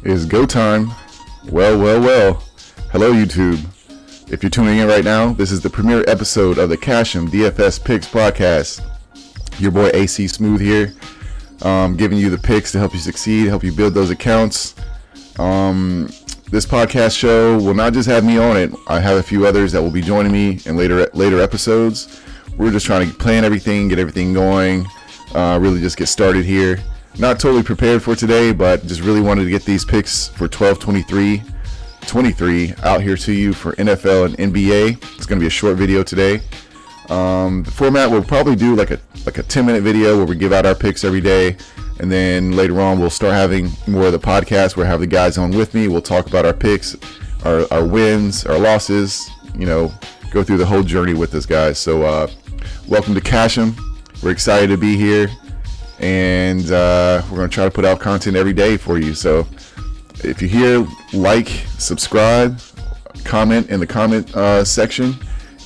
Is go time. Well. Hello, YouTube. If you're tuning in right now, this is the premiere episode of the Cash'em DFS Picks podcast. Your boy AC Smooth here, giving you the picks to help you succeed, help you build those accounts. This podcast show will not just have me on it. I have a few others that will be joining me in later episodes. We're just trying to plan everything, get everything going, really just get started here. Not totally prepared for today, but just really wanted to get these picks for 12-23 out here to you for NFL and NBA. It's going to be a short video today. The format will probably do like a 10-minute video where we give out our picks every day, and then later on we'll start having more of the podcast where I have the guys on with me. We'll talk about our picks, our wins, our losses, go through the whole journey with us, guys. So welcome to Cash'em. We're excited to be here, and we're going to try to put out content every day for you. So if you hear, like, subscribe, comment in the comment section.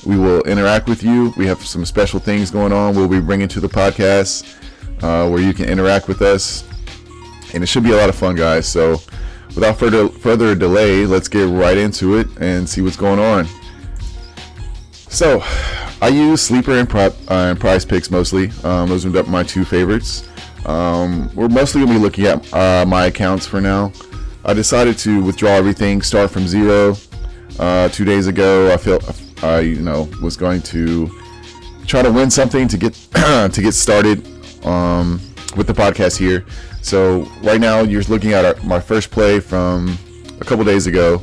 We will interact with you. We have some special things going on we'll be bringing to the podcast where you can interact with us, and it should be a lot of fun, guys. So without further delay, let's get right into it and see what's going on. So I use Sleeper and Prize Picks mostly. Those are my two favorites. We're mostly going to be looking at my accounts for now. I decided to withdraw everything, start from zero. 2 days ago, I was going to try to win something to get started with the podcast here. So right now, you're looking at my first play from a couple days ago.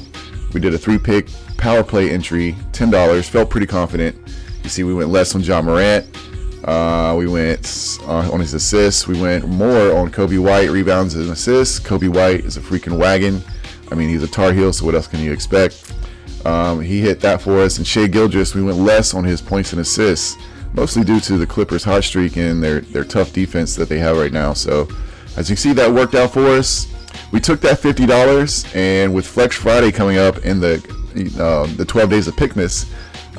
We did a 3-pick power play entry, $10. Felt pretty confident. You see, we went less on John Morant. We went on his assists. We went more on Kobe White, rebounds and assists. Kobe White is a freaking wagon. I mean, he's a Tar Heel, so what else can you expect? He hit that for us. And Shai Gilgeous, we went less on his points and assists, mostly due to the Clippers' hot streak and their tough defense that they have right now. So as you see, that worked out for us. We took that $50, and with Flex Friday coming up in the 12 days of Pickmas,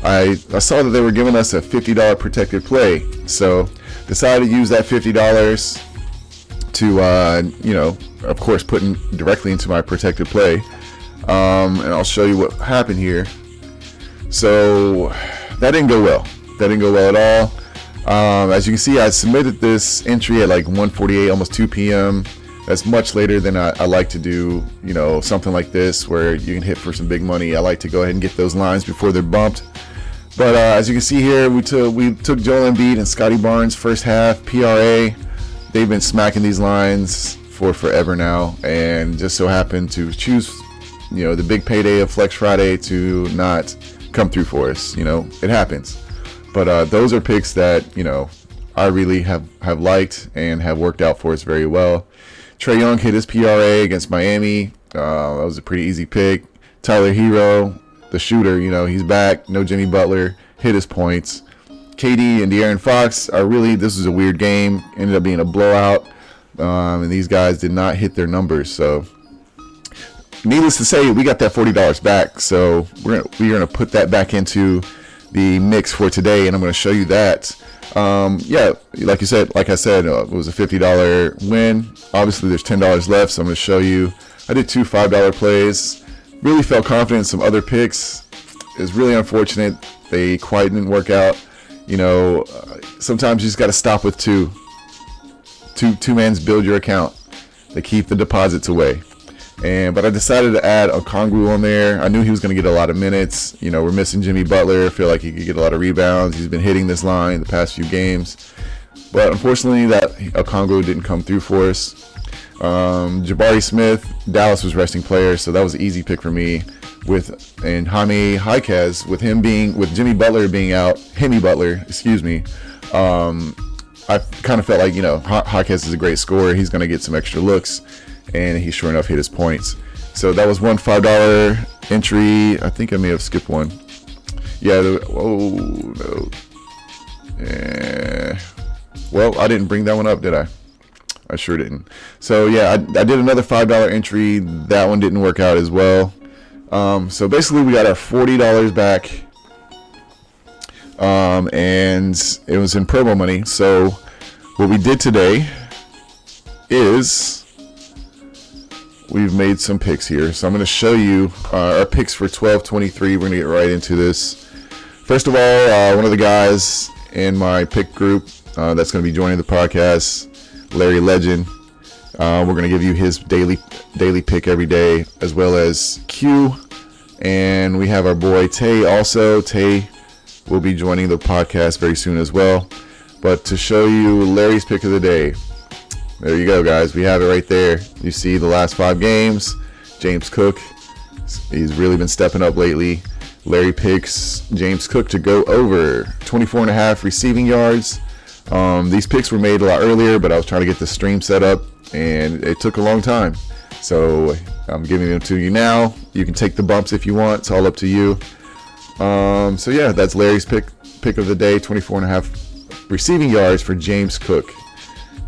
I saw that they were giving us a $50 protected play. So decided to use that $50 to, of course, put directly into my protected play. And I'll show you what happened here. So that didn't go well. That didn't go well at all. As you can see, I submitted this entry at like 1:48, almost 2 p.m. That's much later than I like to do, something like this where you can hit for some big money. I like to go ahead and get those lines before they're bumped. But as you can see here, we took Joel Embiid and Scotty Barnes first half, PRA. They've been smacking these lines for forever now, and just so happened to choose the big payday of Flex Friday to not come through for us. It happens. But those are picks that, I really have liked and have worked out for us very well. Trae Young hit his PRA against Miami. That was a pretty easy pick. Tyler Hero, the shooter, he's back. No Jimmy Butler, hit his points. KD and De'Aaron Fox this was a weird game. Ended up being a blowout. And these guys did not hit their numbers. So needless to say, we got that $40 back, so we're gonna put that back into the mix for today, and I'm gonna show you that. Like I said, it was a $50 win. Obviously, there's $10 left, so I'm gonna show you. I did 2 $5 plays. Really felt confident in some other picks. It's really unfortunate they quite didn't work out. Sometimes you just got to stop with two mans build your account. They keep the deposits away. But I decided to add Okongwu on there. I knew he was going to get a lot of minutes. We're missing Jimmy Butler. I feel like he could get a lot of rebounds. He's been hitting this line the past few games. But unfortunately, that Okongwu didn't come through for us. Jabari Smith, Dallas was resting players, so that was an easy pick for me. And Jaime Jaquez, with Jimmy Butler being out, I kind of felt like, Jaquez is a great scorer. He's going to get some extra looks. And he sure enough hit his points. So that was one $5 entry. I think I may have skipped one. No. Well, I didn't bring that one up, did I? I sure didn't. So yeah, I did another $5 entry. That one didn't work out as well. So basically we got our $40 back. And it was in promo money. So what we did today is we've made some picks here. So I'm going to show you our picks for 12-23. We're going to get right into this. First of all, one of the guys in my pick group that's going to be joining the podcast, Larry Legend. We're going to give you his daily pick every day, as well as Q. And we have our boy Tay also. Tay will be joining the podcast very soon as well. But to show you Larry's pick of the day, there you go, guys. We have it right there. You see the last 5 games. James Cook, he's really been stepping up lately. Larry picks James Cook to go over 24.5 receiving yards. These picks were made a lot earlier, but I was trying to get the stream set up, and it took a long time. So I'm giving them to you now. You can take the bumps if you want. It's all up to you. So yeah, that's Larry's pick of the day, 24.5 receiving yards for James Cook.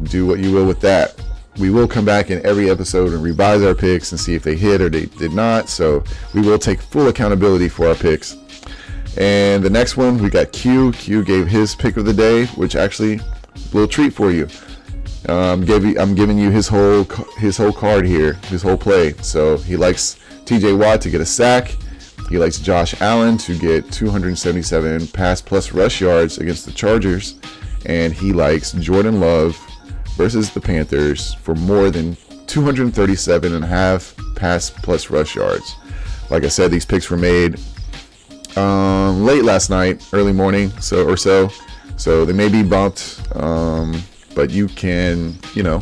Do what you will with that. We will come back in every episode and revise our picks and see if they hit or they did not. So we will take full accountability for our picks. And the next one, we got Q. Q gave his pick of the day, which actually a little treat for you. I'm giving you his whole card here, his whole play. So he likes T.J. Watt to get a sack. He likes Josh Allen to get 277 pass plus rush yards against the Chargers. And he likes Jordan Love versus the Panthers for more than 237.5 pass plus rush yards. Like I said, these picks were made late last night, early morning, so they may be bumped, but you can,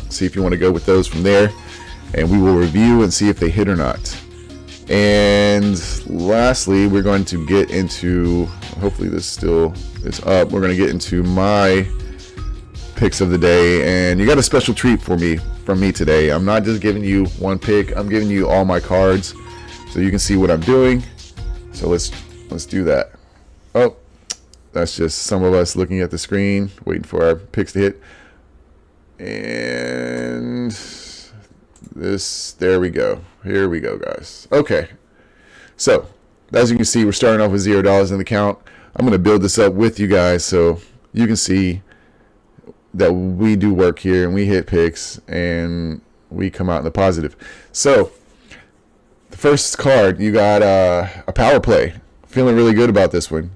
see if you want to go with those from there, and we will review and see if they hit or not. And lastly, we're going to get into, hopefully this still is up, we're going to get into my picks of the day, and you got a special treat from me today. I'm not just giving you one pick, I'm giving you all my cards so you can see what I'm doing. So let's do that. Oh, that's just some of us looking at the screen waiting for our picks to hit. And there we go. Here we go, guys. Okay, so as you can see, we're starting off with $0 in the account. I'm going to build this up with you guys so you can see that we do work here and we hit picks and we come out in the positive. So the first card, you got a power play. Feeling really good about this one.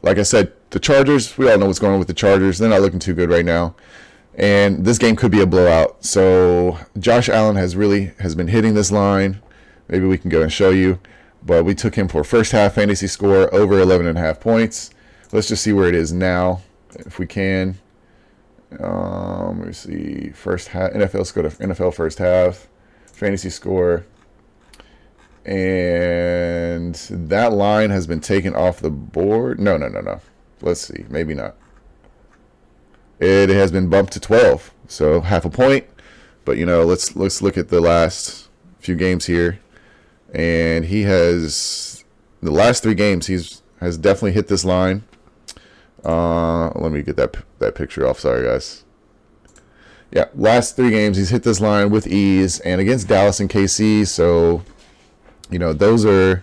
Like I said, the Chargers, we all know what's going on with the Chargers. They're not looking too good right now, and this game could be a blowout. So Josh Allen has been hitting this line. Maybe we can go and show you, but we took him for first half fantasy score over 11.5 points. Let's just see where it is now, if we can. Let me see. First half, let's go to NFL first half fantasy score, and that line has been taken off the board. No. Let's see. Maybe not. It has been bumped to 12, so half a point. But let's look at the last few games here, and he has the last 3 games has definitely hit this line. Let me get that picture off. Sorry, guys. Yeah, last 3 games he's hit this line with ease, and against Dallas and KC. So, those are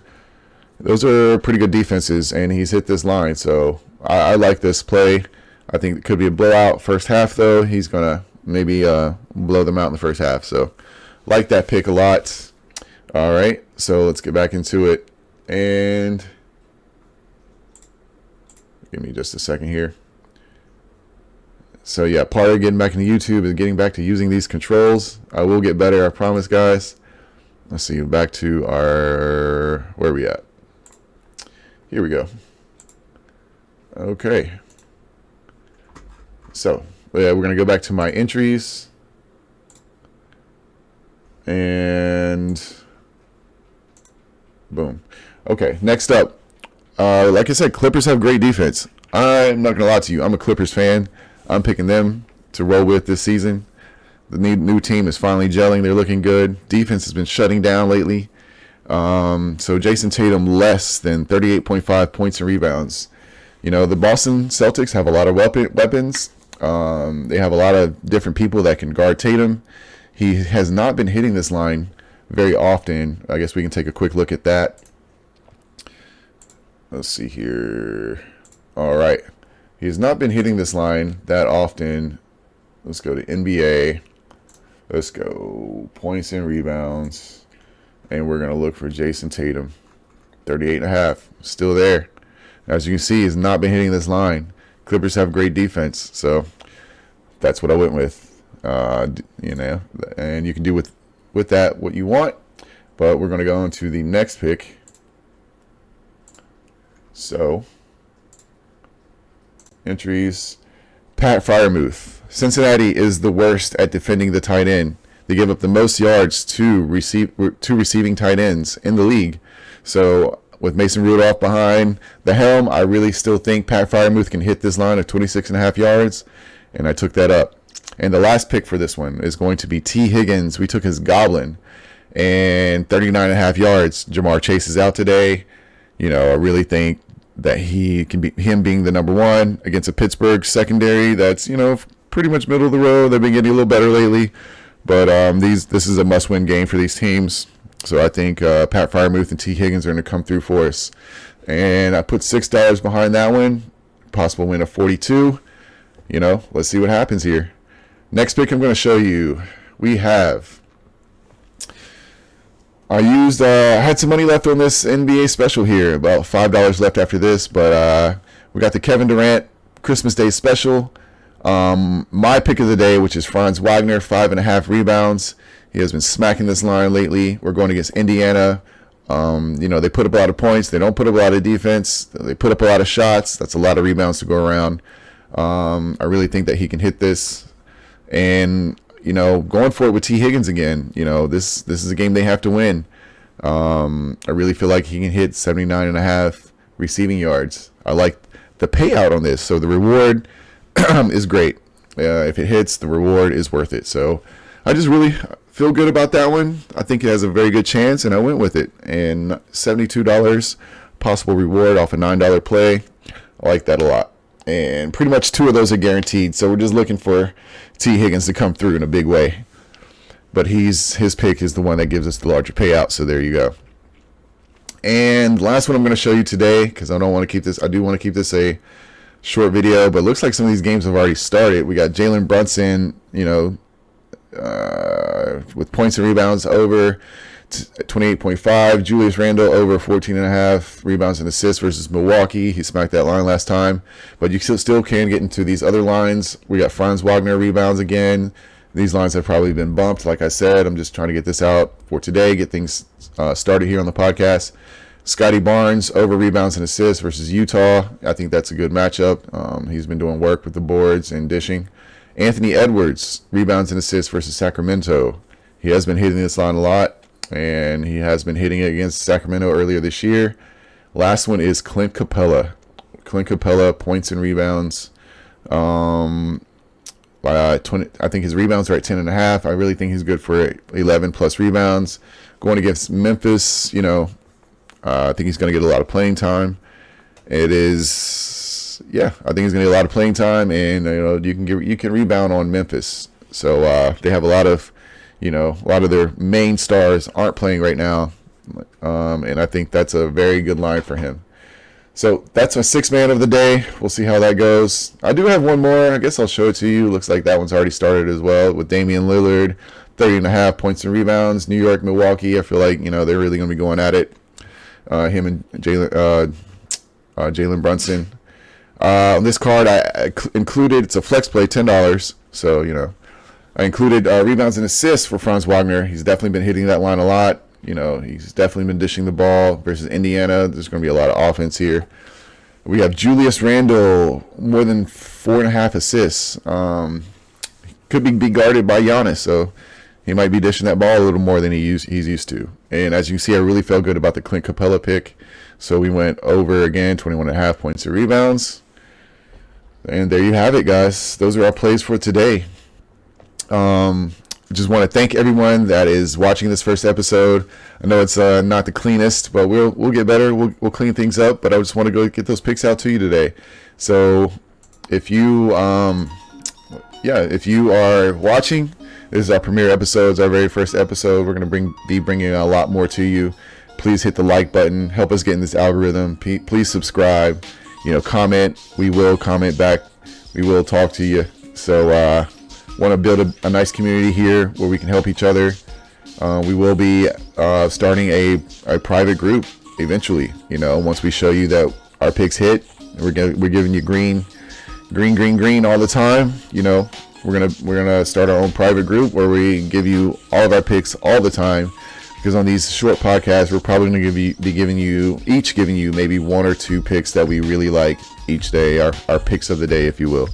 pretty good defenses, and he's hit this line. So I like this play. I think it could be a blowout first half, though. He's gonna maybe blow them out in the first half. So like that pick a lot. All right, so let's get back into it, and give me just a second here. So yeah, part of getting back into YouTube is getting back to using these controls. I will get better, I promise, guys. Let's see, back to where are we at? Here we go. Okay. So yeah, we're gonna go back to my entries, and boom. Okay, next up, like I said, Clippers have great defense. I'm not gonna lie to you, I'm a Clippers fan. I'm picking them to roll with this season. The new team is finally gelling. They're looking good. Defense has been shutting down lately. So Jason Tatum less than 38.5 points and rebounds. The Boston Celtics have a lot of weapons. They have a lot of different people that can guard Tatum. He has not been hitting this line very often. I guess we can take a quick look at that. Let's see here. All right. He has not been hitting this line that often. Let's go to NBA. Let's go. Points and rebounds. And we're going to look for Jason Tatum. 38.5. Still there. As you can see, he's not been hitting this line. Clippers have great defense. So that's what I went with. You know, and you can do with that what you want. But we're going to go into the next pick. So, entries. Pat Freiermuth. Cincinnati is the worst at defending the tight end. They give up the most yards to receiving tight ends in the league. So, with Mason Rudolph behind the helm, I really still think Pat Freiermuth can hit this line of 26.5 yards. And I took that up. And the last pick for this one is going to be T. Higgins. We took his Goblin. And 39.5 yards. Jamar Chase is out today. You know, I really think that he can be, him being the number one against a Pittsburgh secondary that's, you know, pretty much middle of the road. They've been getting a little better lately. But this is a must-win game for these teams. So I think Pat Freiermuth and T. Higgins are going to come through for us. And I put $6 behind that one. Possible win of 42. You know, let's see what happens here. Next pick I'm going to show you. We have... I had some money left on this NBA special here. About $5 left after this. But we got the Kevin Durant Christmas Day special. My pick of the day, which is Franz Wagner, 5.5 rebounds. He has been smacking this line lately. We're going against Indiana. You know, they put up a lot of points. They don't put up a lot of defense. They put up a lot of shots. That's a lot of rebounds to go around. I really think that he can hit this. And, you know, going for it with T. Higgins again. You know, this is a game they have to win. I really feel like he can hit 79.5 receiving yards. I like the payout on this. So the reward is great. If it hits, the reward is worth it. So I just really feel good about that one. I think it has a very good chance, and I went with it. And $72 possible reward off a $9 play. I like that a lot. And pretty much 2 of those are guaranteed. So we're just looking for T. Higgins to come through in a big way. But his pick is the one that gives us the larger payout. So there you go. And last one I'm going to show you today, because I do want to keep this a short video, but it looks like some of these games have already started. We got Jalen Brunson, you know, with points and rebounds over 28.5. Julius Randle over 14.5 rebounds and assists versus Milwaukee. He smacked that line last time, but you still can get into these other lines. We got Franz Wagner rebounds again. These lines have probably been bumped. Like I said, I'm just trying to get this out for today, get things started here on the podcast. Scotty Barnes over rebounds and assists versus Utah. I think that's a good matchup. He's been doing work with the boards and dishing. Anthony Edwards, rebounds and assists versus Sacramento. He has been hitting this line a lot, and he has been hitting it against Sacramento earlier this year. Last one is Clint Capella. Clint Capella, points and rebounds. I think his rebounds are at 10.5. I really think he's good for 11 plus rebounds. Going against Memphis, you know, I think he's going to get a lot of playing time. I think he's going to get a lot of playing time, and you know, you can rebound on Memphis. So they have a lot of their main stars aren't playing right now, and I think that's a very good line for him. So that's my 6-man of the day. We'll see how that goes. I do have one more. I guess I'll show it to you. Looks like that one's already started as well with Damian Lillard, 30.5 points and rebounds. New York, Milwaukee. I feel like, you know, they're really going to be going at it. Him and Jalen Brunson. On this card, I included, it's a flex play, $10. So, you know, I included rebounds and assists for Franz Wagner. He's definitely been hitting that line a lot. You know, he's definitely been dishing the ball versus Indiana. There's going to be a lot of offense here. We have Julius Randle, more than 4.5 assists. Could be guarded by Giannis, so he might be dishing that ball a little more than he's used to. And as you can see, I really felt good about the Clint Capella pick. So we went over again, 21.5 points and rebounds. And there you have it, guys. Those are our plays for today. Just want to thank everyone that is watching this first episode. I know it's not the cleanest, but we'll get better. We'll clean things up. But I just want to go get those picks out to you today. So if you are watching, this is our premiere episode, our very first episode. We're going to be bringing a lot more to you. Please hit the like button. Help us get in this algorithm. Please subscribe. You know, comment. We will comment back. We will talk to you. So want to build a nice community here where we can help each other. We will be starting a private group eventually. You know, once we show you that our picks hit, we're giving you green all the time. You know, we're gonna start our own private group where we give you all of our picks all the time. Because on these short podcasts, we're probably going to be giving you maybe 1 or 2 picks that we really like each day, our picks of the day, if you will.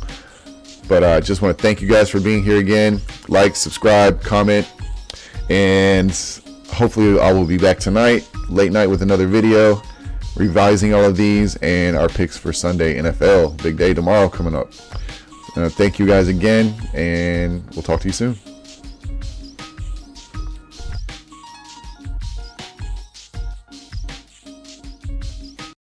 But I just want to thank you guys for being here again. Like, subscribe, comment, and hopefully I will be back tonight, late night, with another video, revising all of these and our picks for Sunday NFL. Big day tomorrow coming up. Thank you guys again, and we'll talk to you soon.